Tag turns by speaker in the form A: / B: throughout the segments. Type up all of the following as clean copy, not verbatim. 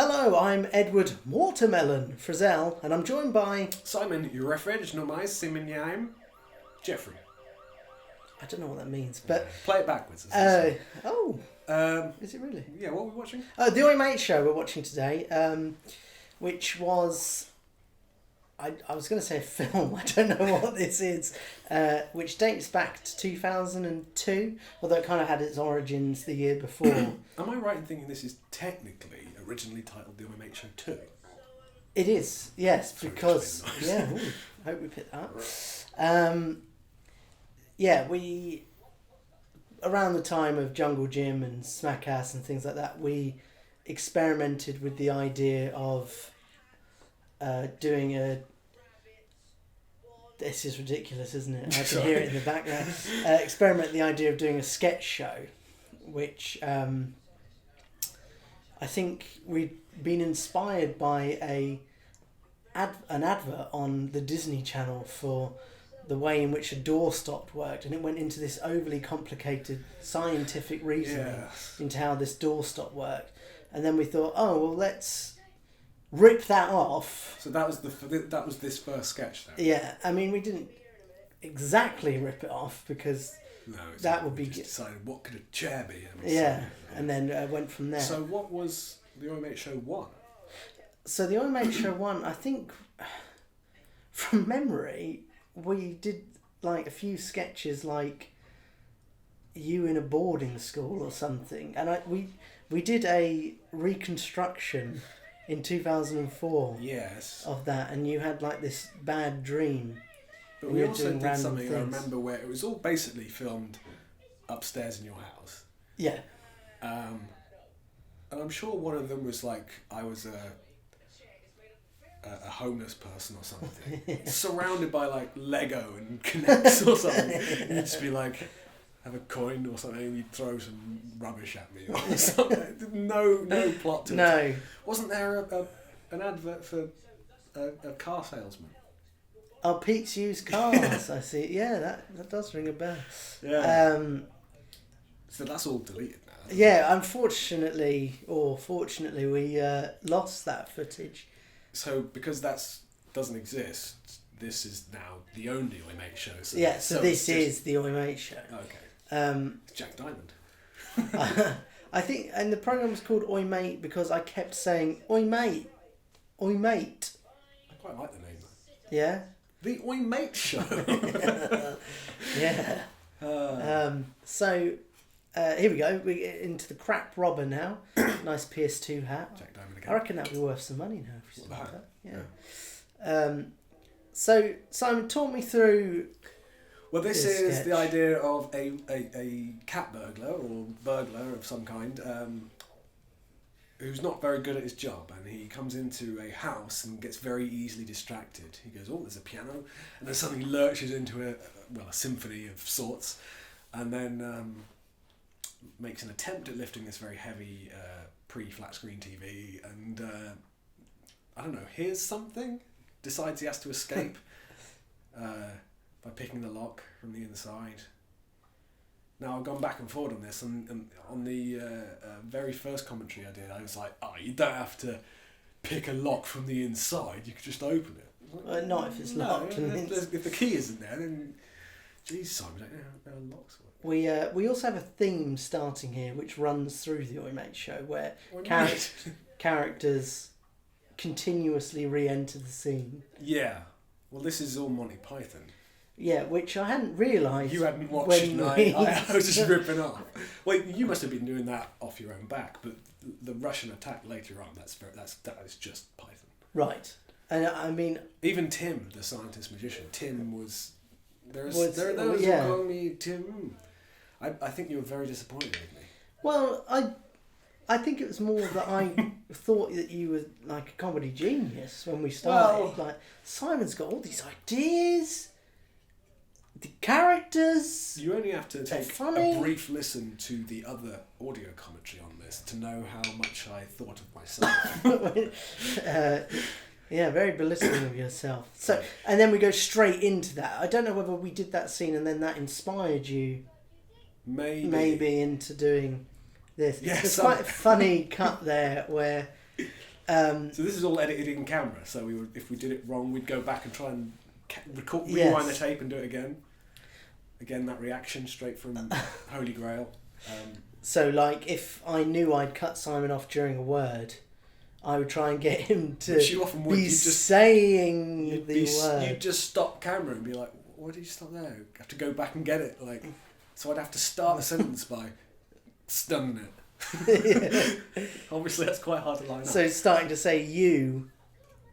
A: Hello, I'm Edward Watermelon Frizzell, and I'm joined by...
B: Simon Urefridge, nomais Simonyaim, Jeffrey.
A: I don't know what that means, but...
B: Play it backwards.
A: Is it really?
B: Yeah, what are we watching?
A: The Oi Mate Show we're watching today, which was... I was going to say a film, I don't know what this is, which dates back to 2002, although it kind of had its origins the year before.
B: Am I right in thinking this is technically originally titled The Oi Mate Show 2?
A: It is, yes, because...
B: Nice.
A: Yeah, I hope we picked that up. We... Around the time of Jungle Gym and Smackass and things like that, we experimented with the idea of doing a... This is ridiculous, isn't it? I can hear it in the background. Experiment with the idea of doing a sketch show, which I think we'd been inspired by an advert on the Disney Channel for the way in which a doorstop worked, and it went into this overly complicated scientific reasoning into how this doorstop worked. And then we thought, let's rip that off.
B: So that was this first sketch, though.
A: Yeah, I mean, we didn't exactly rip it off because that would be...
B: We just decided what could a chair be.
A: And then went from there.
B: So what was the Oi Mate Show 1?
A: So the Oi Mate Show 1, I think, from memory, we did like a few sketches like you in a boarding school or something. And we did a reconstruction in 2004 of that, and you had like this bad dream.
B: But we also did something, I remember, where it was all basically filmed upstairs in your house.
A: Yeah.
B: And I'm sure one of them was like, I was a homeless person or something, surrounded by like Lego and Kinects or something. And you'd just be like, have a coin or something, and you'd throw some rubbish at me or something. No plot to it.
A: No.
B: Wasn't there an advert for a car salesman?
A: Oh, Pete's Used Cars. I see. Yeah, that does ring a bell.
B: Yeah. So that's all deleted now.
A: Yeah, unfortunately, or fortunately, we lost that footage.
B: So because that doesn't exist, this is now the only Oi Mate Show. So
A: this is the Oi Mate Show.
B: Okay. Jack Diamond.
A: I think, and the program was called Oi Mate because I kept saying Oi Mate, Oi Mate.
B: I quite like the name.
A: Yeah.
B: The Oi Mate Show.
A: Yeah. So here we go. We get into the crap robber now. Nice PS2 hat.
B: Jack Diamond again.
A: I reckon that'd be worth some money now if you sold that.
B: Yeah.
A: So Simon, talk me through.
B: Well, this is sketch. The idea of a cat burglar or burglar of some kind who's not very good at his job, and he comes into a house and gets very easily distracted. He goes, there's a piano, and then suddenly lurches into a symphony of sorts, and then makes an attempt at lifting this very heavy pre-flat screen TV, and I don't know, hears something, decides he has to escape by picking the lock from the inside. Now, I've gone back and forward on this, and on the very first commentary I did, I was like, you don't have to pick a lock from the inside, you could just open it.
A: Not if it's locked.
B: If the key isn't there, then, geez, Simon, I don't know how locks work.
A: We also have a theme starting here, which runs through the Oi Mate Show, where characters continuously re-enter the scene.
B: Yeah. Well, this is all Monty Python.
A: Yeah, which I hadn't realised.
B: You hadn't watched it, I was just ripping off. Well, you must have been doing that off your own back, but the Russian attack later on, that is just Python.
A: Right. And I mean...
B: Even Tim, the scientist magician, Tim was... There
A: yeah.
B: calling me Tim. I think you were very disappointed with me.
A: Well, I think it was more that I thought that you were like a comedy genius when we started. Like, Simon's got all these ideas... The characters...
B: You only have to take a brief listen to the other audio commentary on this to know how much I thought of myself.
A: Yeah, very belittling of yourself. So, and then we go straight into that. I don't know whether we did that scene and then that inspired you maybe into doing this.
B: Yes,
A: There's quite a funny cut there where
B: So this is all edited in camera. So if we did it wrong, we'd go back and try and rewind
A: Yes.
B: the tape and do it again. Again, that reaction straight from Holy Grail.
A: So, like, if I knew I'd cut Simon off during a word, I would try and get him to
B: Which you often would.
A: be
B: You'd just-
A: saying the word.
B: You'd just stop camera and be like, "Why did you stop there?" You have to go back and get it. Like, so I'd have to start a sentence by stunning it. Obviously, that's quite hard to line up.
A: So, starting to say you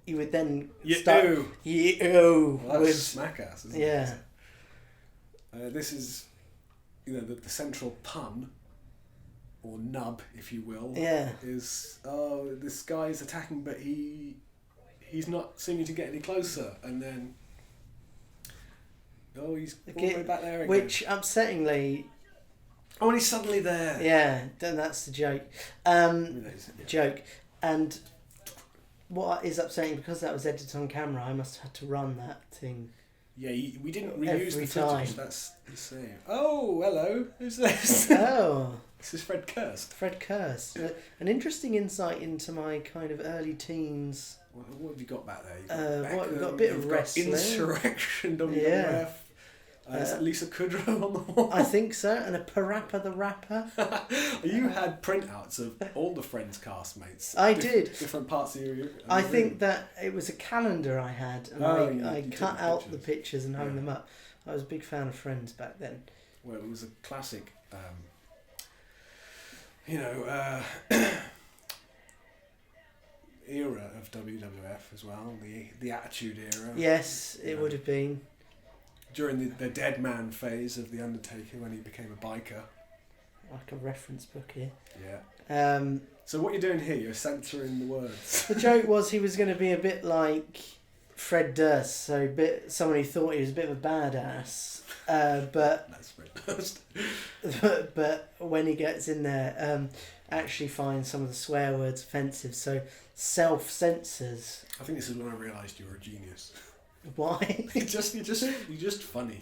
A: would then start...
B: You.
A: You.
B: Well,
A: with,
B: that's smack ass, isn't
A: yeah.
B: it? This is, the central pun, or nub, if you will.
A: Yeah.
B: Is this guy's attacking, but he's not seeming to get any closer, and then he's all the way back there again.
A: Which, upsettingly...
B: Oh, and he's suddenly there.
A: Yeah, then that's the joke. Joke. And what is upsetting, because that was edited on camera, I must have had to run that thing.
B: Yeah, we didn't reuse
A: Every
B: the footage.
A: time.
B: That's the same. Oh, hello. Who's this?
A: Oh,
B: This is Fred Kirst.
A: Fred Kirst. An interesting insight into my kind of early teens.
B: What have you got back there?
A: We've got a bit of
B: you've got
A: wrestling.
B: Insurrection, WWF.
A: Yeah.
B: Is that Lisa Kudrow on the wall?
A: I think so, and a Parappa the Rapper.
B: You had printouts of all the Friends castmates.
A: I did.
B: Different parts of your...
A: I think that it was a calendar I had, and I
B: you
A: cut
B: took
A: out the
B: pictures.
A: pictures and hung
B: Yeah.
A: them up. I was a big fan of Friends back then.
B: Well, it was a classic, era of WWF as well, the Attitude Era.
A: Yes, it
B: Yeah.
A: would have been.
B: During the dead man phase of The Undertaker when he became a biker.
A: Like a reference book here.
B: Yeah. So what you're doing here, you're censoring the words.
A: The joke was he was going to be a bit like Fred Durst, so someone who thought he was a bit of a badass. But
B: That's Fred Durst.
A: but when he gets in there, actually finds some of the swear words offensive. So self-censors.
B: I think this is when I realised you were a genius.
A: Why?
B: You're just funny.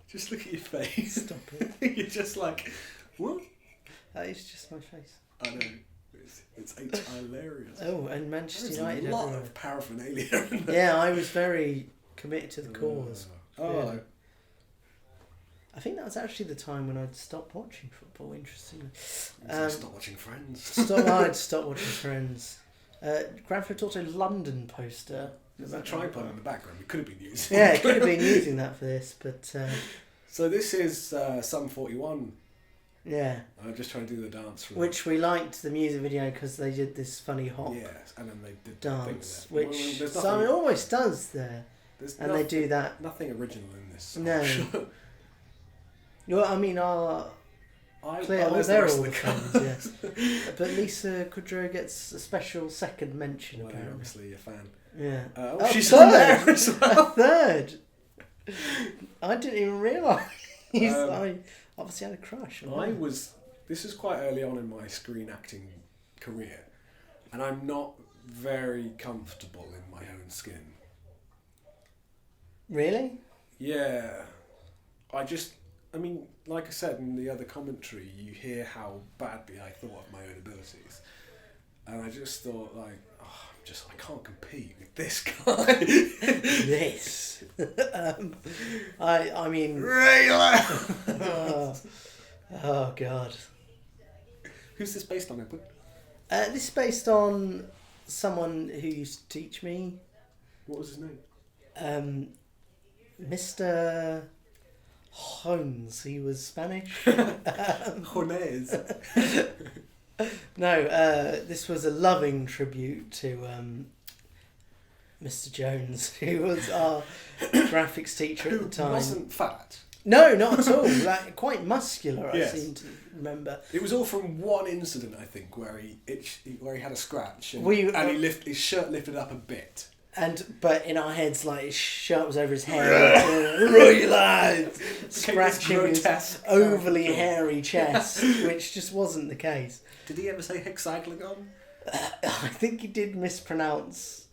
B: Just look at your face.
A: Stop it.
B: You're just like, what?
A: That is just my face.
B: I know. It's hilarious.
A: Oh, and Manchester
B: There's
A: United
B: a lot
A: everywhere.
B: of paraphernalia in there.
A: Yeah, I was very committed to the cause.
B: Oh,
A: Really. I think that was actually the time when I'd stopped watching football, interestingly.
B: Stop watching Friends.
A: I'd stopped watching Friends. Grand Theft Auto London poster.
B: There's a tripod in the background. We could have been using.
A: Yeah, could have been using that for this, but
B: So this is Sum 41.
A: yeah.
B: I'm just trying to do the dance. For
A: Which we liked the music video because they did this funny hop
B: Yes, and then they did the thing
A: dance,
B: with it.
A: which
B: There's
A: Simon
B: nothing-
A: always does there,
B: there's
A: and they do that.
B: nothing original in this song.
A: No. Well, I mean, clear,
B: I
A: well,
B: was
A: they're
B: rest
A: all
B: of
A: the
B: the
A: fans, yeah. But Lisa Kudrow gets a special second mention,
B: Well, you're
A: apparently.
B: obviously a fan.
A: Yeah.
B: She's
A: third.
B: on there as well.
A: A third. I didn't even realise.
B: Um,
A: I obviously had a crush on her.
B: This is quite early on in my screen acting career, and I'm not very comfortable in my own skin.
A: Really?
B: Yeah. I mean, like I said in the other commentary, you hear how badly I thought of my own abilities. And I just thought, like, I can't compete with this guy.
A: This. I mean. Oh God.
B: Who's this based on, Edward?
A: This is based on someone who used to teach me,
B: What was his name?
A: Mr. Holmes. He was Spanish.
B: Jones.
A: No, this was a loving tribute to Mr. Jones, who was our graphics teacher at the
B: Who
A: time.
B: wasn't fat.
A: No, not at all. Like, quite muscular,
B: Yes.
A: I seem to remember.
B: It was all from one incident, I think, where he had a scratch and, his shirt lifted up a bit.
A: But in our heads, like, his shirt was over his head, right, lads, scratching his
B: grotesque
A: overly
B: character.
A: hairy chest, which just wasn't the case.
B: Did he ever say hexagon?
A: I think he did mispronounce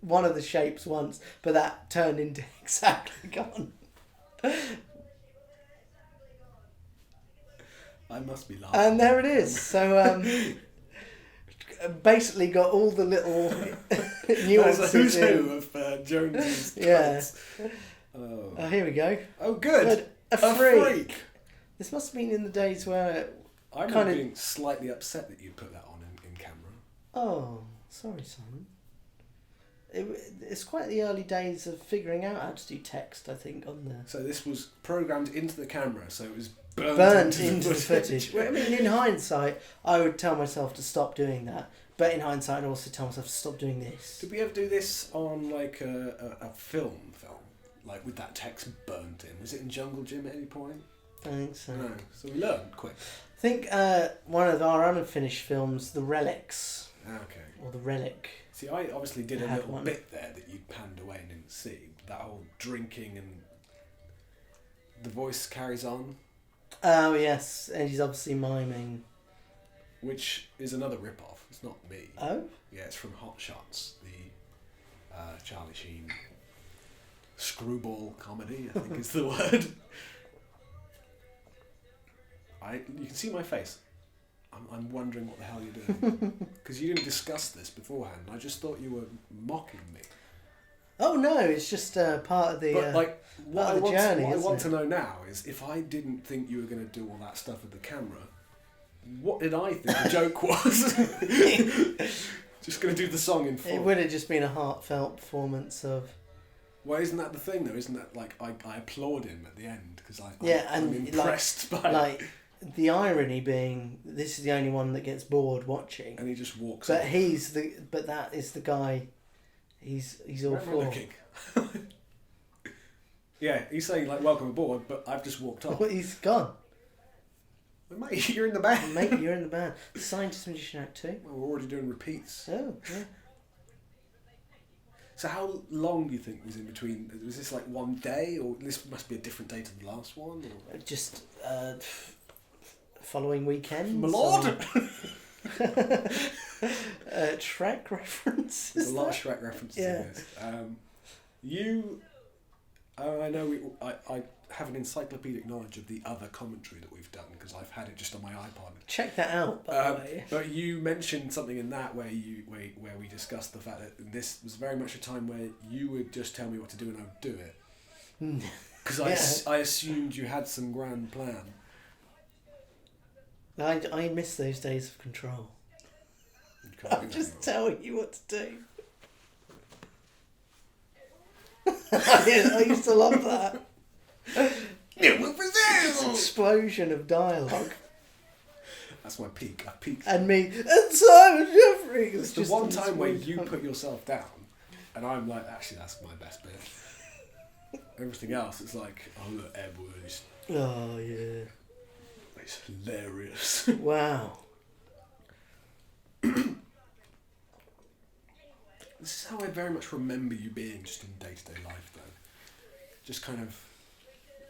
A: one of the shapes once, but that turned into hexagon.
B: I must be laughing.
A: And there it is. So, basically got all the little nuances
B: Who's
A: in.
B: who of Jones's
A: Yeah.
B: Oh.
A: Here we go.
B: Oh, good.
A: A freak. This must have been in the days where...
B: I remember being slightly upset that you put that on in camera.
A: Oh, sorry, Simon. It's quite the early days of figuring out how to do text, I think, on there.
B: So this was programmed into the camera, so it was burnt
A: into the footage. Well, I mean, in hindsight, I would tell myself to stop doing that. But in hindsight, I'd also tell myself to stop doing this.
B: Did we ever do this on like a film? Like with that text burnt in? Was it in Jungle Gym at any point?
A: I think so.
B: No. So we learned quick.
A: I think one of our unfinished films, The Relics.
B: Okay.
A: Or The Relic.
B: See, I obviously did a little
A: one.
B: bit there that you panned away and didn't see. That whole drinking and the voice carries on.
A: Oh, yes. And he's obviously miming.
B: Which is another rip-off. It's not me.
A: Oh?
B: Yeah, it's from Hot Shots, the Charlie Sheen screwball comedy, I think is the word. You can see my face. I'm wondering what the hell you're doing. Because you didn't discuss this beforehand. I just thought you were mocking me.
A: Oh, no, it's just part of the...
B: But, like, what I want
A: to
B: to know now is if I didn't think you were going to do all that stuff with the camera, what did I think the joke was? Just going to do the song in full.
A: It would have just been a heartfelt performance of...
B: Well, isn't that the thing, though? Isn't that, like, I applaud him at the end, because I'm
A: and
B: impressed by
A: like, the irony being, this is the only one that gets bored watching.
B: And he just walks
A: But
B: off.
A: But that is the guy, he's all
B: Where am I
A: for.
B: looking? Yeah, he's saying, like, welcome aboard, but I've just walked off.
A: Well, he's gone.
B: Well, mate, you're in the band.
A: Mate, you're in the band. Scientist Magician Act 2.
B: Well, we're already doing repeats.
A: Oh, yeah.
B: So how long do you think was in between? Was this like one day, or this must be a different day to the last one? Or?
A: Just following weekend.
B: My lord!
A: Shrek reference.
B: There's a lot of Shrek references
A: Yeah.
B: in this. I know I have an encyclopedic knowledge of the other commentary that we've done because I've had it just on my iPod.
A: Check that out, by the way.
B: But you mentioned something in that where we discussed the fact that this was very much a time where you would just tell me what to do and I would do it. Because I assumed you had some grand plan.
A: I miss those days of control. I'm just telling you what to do. I used to love that. This explosion of dialogue.
B: That's my peak. I peaked.
A: And me, and Simon Jeffrey.
B: It's the one time where you put yourself down, and I'm like, actually, that's my best bit. Everything else, it's like, oh look, Edward,
A: oh yeah,
B: it's hilarious.
A: Wow.
B: This is how I very much remember you being just in day-to-day life, though. Just kind of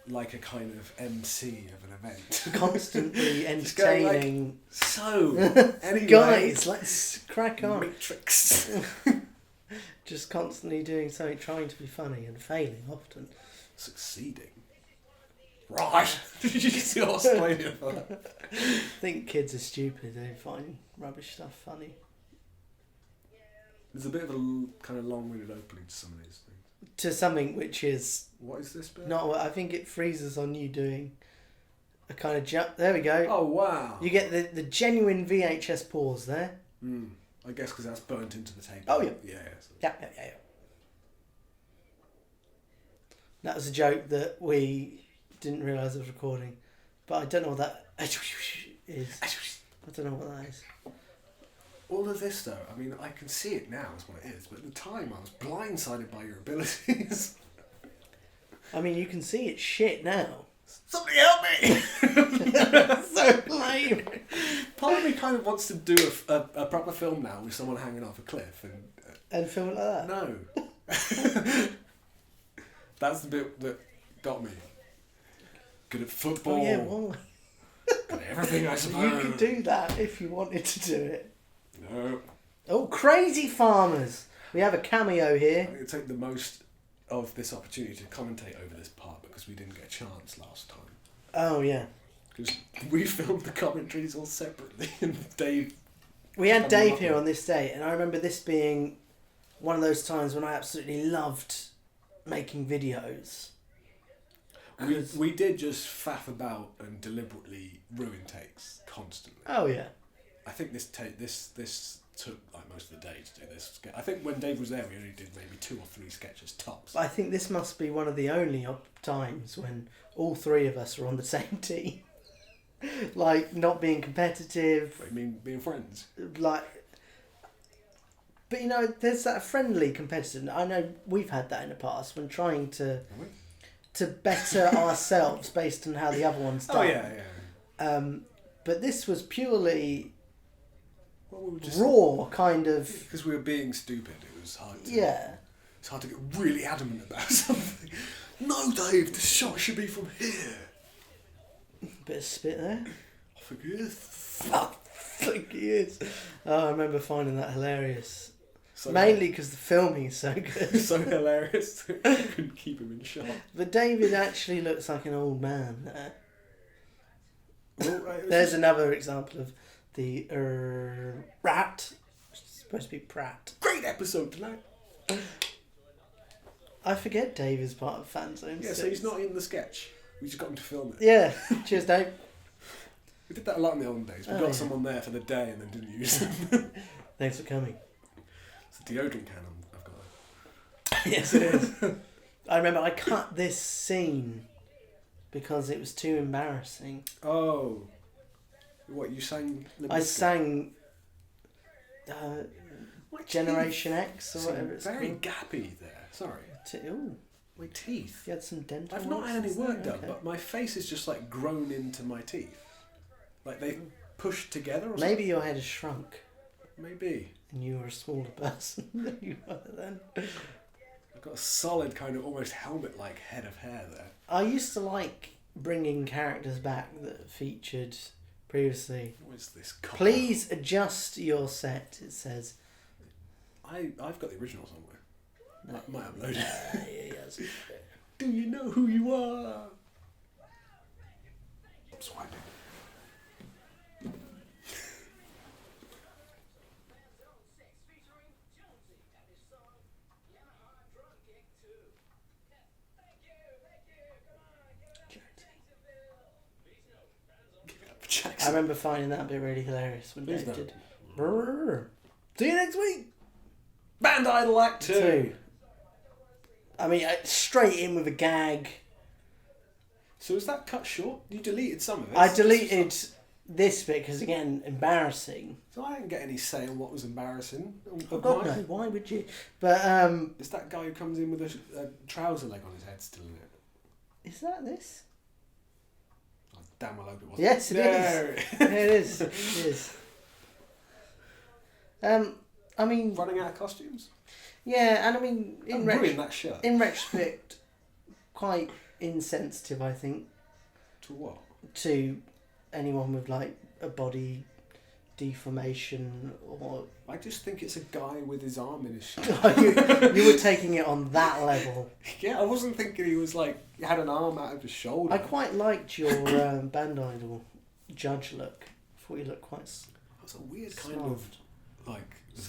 B: like a kind of MC of an event.
A: Constantly entertaining.
B: Like, so, anyway.
A: Guys, let's crack on.
B: Matrix.
A: Just constantly doing something, trying to be funny and failing often.
B: Succeeding. Right. Did you see Australia?
A: I think kids are stupid. They find rubbish stuff funny.
B: There's a bit of a kind of long-winded opening to some of these things.
A: To something which is...
B: What is this bit?
A: Not what I think it freezes on you doing a kind of jump. There we go.
B: Oh, wow.
A: You get the genuine VHS pause there.
B: I guess because that's burnt into the tape.
A: Oh, yeah.
B: Yeah.
A: Yeah. That was a joke that we didn't realise was recording. But I don't know what that is. I don't know what that is.
B: All of this, though, I mean, I can see it now is what it is, but at the time I was blindsided by your abilities.
A: I mean, you can see it's shit now.
B: Somebody help me!
A: So lame.
B: Part of me kind of wants to do a proper film now with someone hanging off a cliff
A: and film it like that.
B: No. That's the bit that got me. Good at football.
A: Oh yeah, well,
B: good at everything, I suppose.
A: you could do that if you wanted to do it.
B: No.
A: Oh, Crazy Farmers! We have a cameo here.
B: I'm going to take the most of this opportunity to commentate over this part because we didn't get a chance last time.
A: Oh yeah.
B: Because we filmed the commentaries all separately and Dave
A: We had Dave here on this day, and I remember this being one of those times when I absolutely loved making videos.
B: We did just faff about and deliberately ruin takes constantly.
A: Oh yeah.
B: I think this took like most of the day to do this. I think when Dave was there, we only did maybe 2 or 3 sketches tops.
A: I think this must be one of the only times when all 3 of us are on the same team. Like, not being competitive.
B: I mean, being friends.
A: Like, but you know, there's that friendly competitive. I know we've had that in the past when trying to better ourselves based on how the other one's done.
B: Oh yeah.
A: But this was purely
B: Well, we were
A: raw, kind of.
B: Because we were being stupid. It was hard. It's hard to get really adamant about something. No, Dave, the shot should be from here.
A: Bit of spit there.
B: I think it is.
A: I think he is. Oh, I remember finding that hilarious.
B: So
A: Mainly because the filming is so good.
B: so hilarious that you couldn't keep him in shot.
A: But David actually looks like an old man there.
B: Well,
A: There's another example of the rat. It's supposed to be Pratt.
B: great episode tonight.
A: I forget Dave is part of Fanzone.
B: Yeah, so he's not in the sketch. We just got him to film it.
A: Yeah. Cheers, Dave.
B: We did that a lot in the olden days. We got someone there for the day and then didn't use them.
A: Thanks for coming.
B: It's a deodorant can I've got.
A: Yes, it is. I remember I cut this scene because it was too embarrassing.
B: Oh. What, you sang?
A: I sang
B: My
A: Generation
B: teeth
A: X or
B: seem
A: whatever it's
B: very
A: called.
B: gappy there. Sorry.
A: Ooh,
B: My teeth.
A: you had some dental
B: I've not
A: ones
B: had any
A: there?
B: work done,
A: Okay.
B: but my face is just like grown into my teeth. Like they pushed together or
A: Maybe your head has shrunk
B: something? Maybe.
A: and you were a smaller person than you were then.
B: I've got a solid kind of almost helmet-like head of hair there.
A: I used to like bringing characters back that featured previously.
B: What is this? copper?
A: Please adjust your set, it says.
B: I've got the original somewhere. I might upload it.
A: Yeah, yes.
B: Do you know who you are? I'm swiping. Give it up for
A: I
B: Jackson.
A: remember finding that bit really hilarious when
B: Who's
A: Dave
B: that?
A: did. Brrr. See you next week.
B: Band Idol Act 2.
A: I mean, straight in with a gag.
B: So is that cut short? You deleted some of it.
A: I deleted this bit because, again, embarrassing.
B: So I didn't get any say on what was embarrassing.
A: Oh, God, no. Why would you? But,
B: Is that guy who comes in with a trouser leg on his head still in it?
A: is that this?
B: Oh, damn, I hope it wasn't.
A: Yes, it
B: There
A: is. Yeah, it is. It is. I mean,
B: Running out of costumes?
A: yeah, and I mean, in
B: ruin that shirt.
A: in retrospect, quite insensitive, I think,
B: To what?
A: to anyone with like a body deformation or
B: I just think it's a guy with his arm in his shirt.
A: you were taking it on that level.
B: Yeah, I wasn't thinking he was like, he had an arm out of his shoulder.
A: I quite liked your Band Idol judge look. I thought you looked quite
B: That's a weird kind
A: soft.
B: of like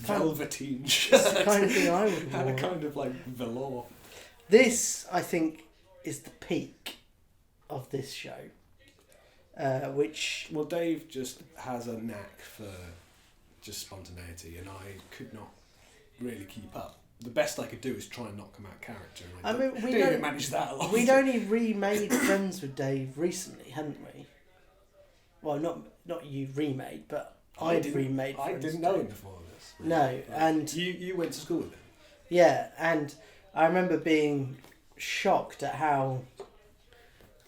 A: kind of-
B: velveteen shirt.
A: It's the kind of thing I would
B: Had a
A: wear.
B: kind of like velour.
A: This, I think, is the peak of this show. Which
B: Well, Dave just has a knack for just spontaneity, and I could not really keep up. The best I could do is try and not come out of character. And
A: I mean, we
B: didn't even
A: don't-
B: manage that a lot.
A: we'd only remade Friends with Dave recently, hadn't we? Well, not you remade, but I'd remade.
B: I
A: Friends
B: didn't
A: with
B: know
A: Dave.
B: him before this. really.
A: No, and
B: You went to school with him.
A: yeah, and I remember being shocked at how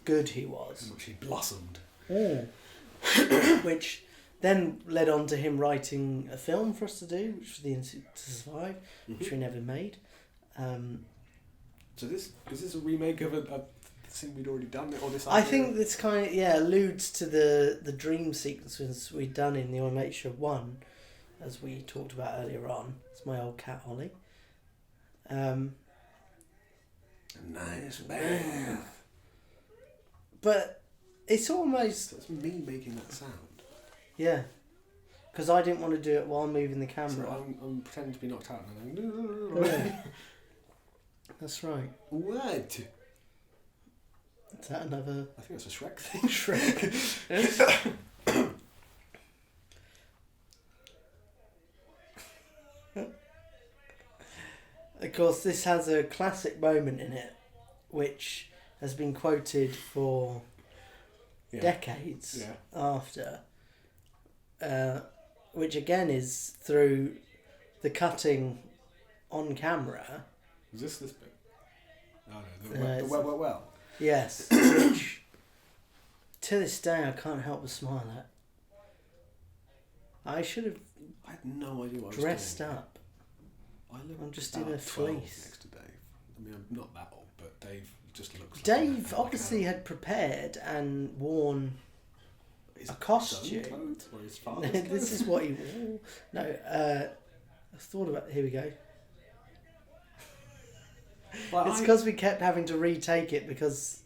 A: good he was.
B: She blossomed.
A: Which then led on to him writing a film for us to do, which was The Instinct to Survive, which we never made.
B: So this is this a remake of a thing we'd already done, or this?
A: I
B: idea?
A: think this kind of alludes to the dream sequences we'd done in the Automate Show 1, as we talked about earlier on. It's my old cat Ollie.
B: Nice man.
A: But it's almost
B: That's me making that sound.
A: yeah. Because I didn't want to do it while moving the
B: So
A: camera.
B: I'm pretending to be knocked out and I'm going,
A: That's right.
B: what?
A: Is that another
B: I think that's a Shrek thing.
A: Shrek? Of course, this has a classic moment in it, which has been quoted for decades
B: Yeah.
A: after, which again is through the cutting on camera.
B: Is this bit? Oh no, the well.
A: Yes, which to this day I can't help but smile at. I should have
B: I had no idea what
A: dressed
B: I was doing.
A: up.
B: I'm
A: just
B: about
A: in a
B: 12
A: fleece.
B: next to Dave. I mean, I'm not that old, but Dave just looks like
A: Dave
B: like
A: obviously had prepared and worn a costume.
B: Clothes, or his father's clothes.
A: This is what he wore. No, I thought about. Here we go.
B: Well,
A: It's because we kept having to retake it because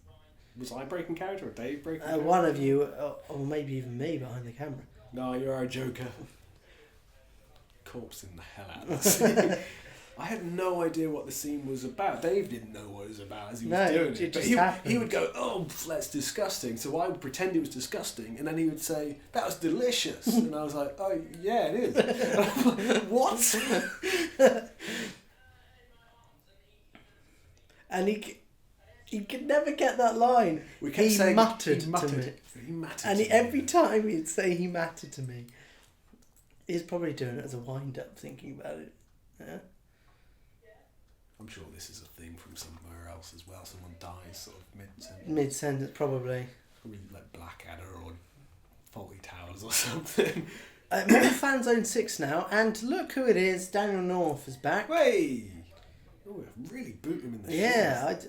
B: was I breaking character or Dave breaking character?
A: one of you, or maybe even me, behind the camera.
B: No, you're our Joker. Corpsing the hell out of us. I had no idea what the scene was about. Dave didn't know what it was about as he was doing it.
A: It
B: But
A: just
B: he
A: happened.
B: would go, "Oh, that's disgusting." So I would pretend it was disgusting, and then he would say, "That was delicious," and I was like, "Oh yeah, it is." And I'm like, what?
A: And he could never get that line.
B: We kept
A: He
B: saying
A: muttered
B: he muttered
A: to me.
B: it. He muttered.
A: And
B: to me.
A: every time he'd say he mattered to me, he's probably doing it as a wind up, thinking about it. Yeah.
B: I'm sure this is a thing from somewhere else as well. Someone dies sort of mid-sentence.
A: Mid sentence, probably.
B: Probably like Blackadder or Faulty Towers or something.
A: More Fan Zone 6 now, and look who it is. Daniel North is back.
B: Hey! Oh, we've really boot him in the
A: Yeah,
B: shins.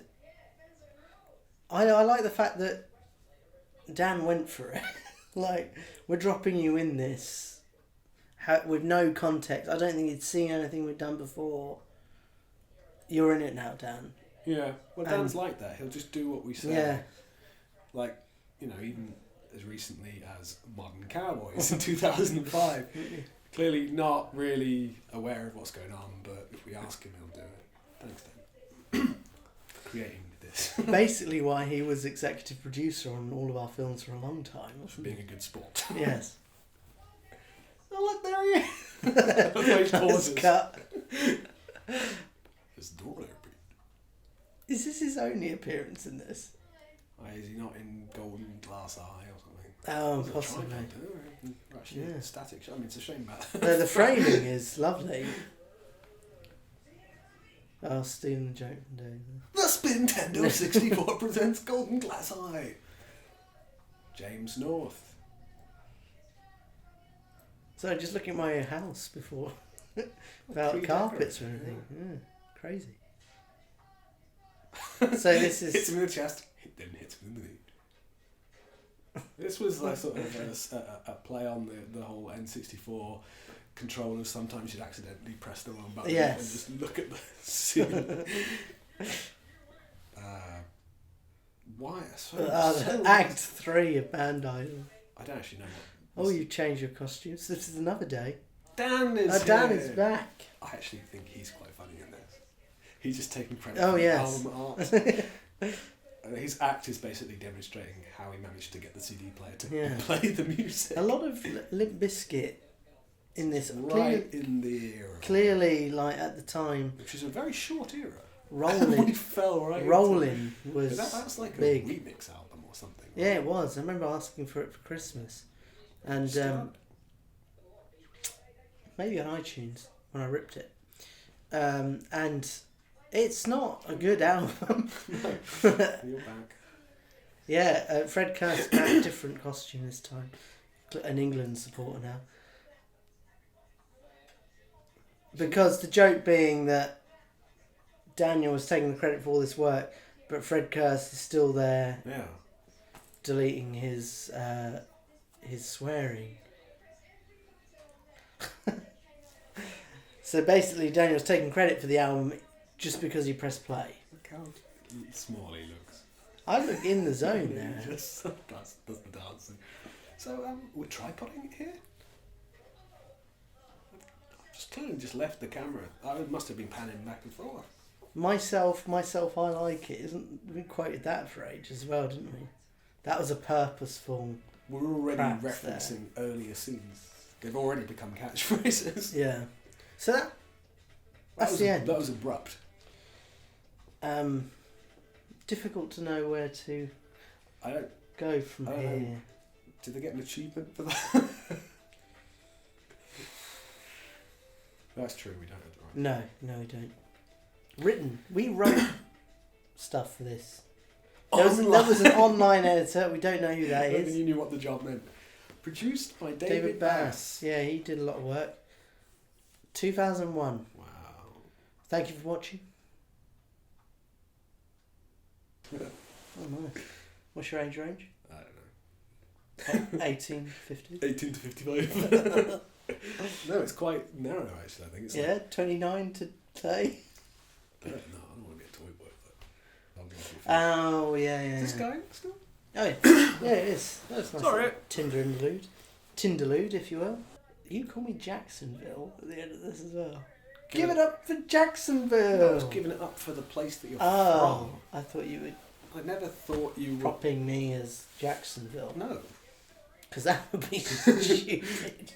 A: I like the fact that Dan went for it. Like, we're dropping you in this with no context. I don't think he'd seen anything we'd done before. You're in it now, Dan.
B: Yeah, well, Dan's like that. He'll just do what we say.
A: Yeah.
B: Like, you know, even as recently as Modern Cowboys in 2005. Clearly not really aware of what's going on, but if we ask him, he'll do it. Thanks, Dan. Creating this.
A: Basically why he was executive producer on all of our films for a long time.
B: For being a good sport.
A: Yes.
B: Oh, look, there he is. That's why he
A: It's
B: pauses.
A: cut.
B: His door open.
A: Is this his only appearance in this?
B: Why is he not in Golden Glass Eye or something?
A: Oh,
B: There's a
A: possibly.
B: tripod there. Actually,
A: Yeah.
B: static shot. I mean, it's a shame about
A: The framing is lovely. Oh, stealing the joke from Dave.
B: The Spintendo 64 presents Golden Glass Eye. James North.
A: So just looking at my house before, without
B: Pre-decorated,
A: carpets or anything. Yeah, crazy. So this
B: Hits
A: is
B: him in the chest, then hits him in the knee. This was like sort of a play on the whole N64 controllers. Sometimes you'd accidentally press the wrong button
A: Yes.
B: and just look at the scene. Why?
A: Act 3 of Band Idol.
B: I don't actually know what.
A: Oh, you changed your costumes. This is another day.
B: Dan is
A: Dan
B: here.
A: is back.
B: I actually think he's quite funny in this. He's just taking credit
A: Oh,
B: for the
A: yes.
B: album art. His act is basically demonstrating how he managed to get the CD player to
A: Yeah.
B: play the music.
A: A lot of Limp Bizkit in this.
B: Right in the era.
A: Clearly, like at the time,
B: Which is a very short era. We
A: Rolling,
B: fell right into
A: Rolling was
B: that's like
A: big.
B: a remix album or something.
A: Yeah, it was. I remember asking for it for Christmas, and maybe on iTunes when I ripped it. And it's not a good album.
B: You're back.
A: Yeah, Fred Kurt's got a different costume this time. An England supporter now. Because the joke being that Daniel was taking the credit for all this work, but Fred Kurst is still there
B: Yeah.
A: deleting his swearing. So basically Daniel's taking credit for the album just because he pressed play.
B: Look how small he looks.
A: I look in the zone
B: He
A: there.
B: just does the dancing. So, we're tripoding it here? clearly just left the camera. I must have been panning back and forth.
A: Myself, I like it. Isn't we quoted that for ages as well, didn't we? That was a purposeful.
B: We're already
A: Cracks
B: referencing earlier scenes. They've already become catchphrases.
A: Yeah. So that's the end.
B: That was abrupt.
A: Difficult to know where to
B: I don't
A: go from here.
B: know. Did they get an achievement for that? That's true, we don't have to write.
A: No, we don't. We wrote stuff for this. There was an online editor. We don't know who that is.
B: You knew what the job meant. Produced by
A: David Bass. Yeah, he did a lot of work. 2001.
B: Wow.
A: Thank you for watching.
B: Yeah.
A: Oh, nice. What's your age range?
B: I don't know.
A: 18, 50?
B: 18 to 55. No, it's quite narrow actually, I think. It's
A: Yeah, 29 to 30.
B: No, I don't want to be a toy boy, but I'll go through.
A: Oh, yeah.
B: Is this going still?
A: Oh, yeah. Yeah, it is. That's nice.
B: Sorry.
A: Tinderlude, if you will. You call me Jacksonville at the end of this as well. Give it up for Jacksonville!
B: I was giving it up for the place that you're
A: Oh,
B: from.
A: I thought you were
B: I never thought you were...
A: propping me as Jacksonville.
B: No.
A: Because that would be stupid.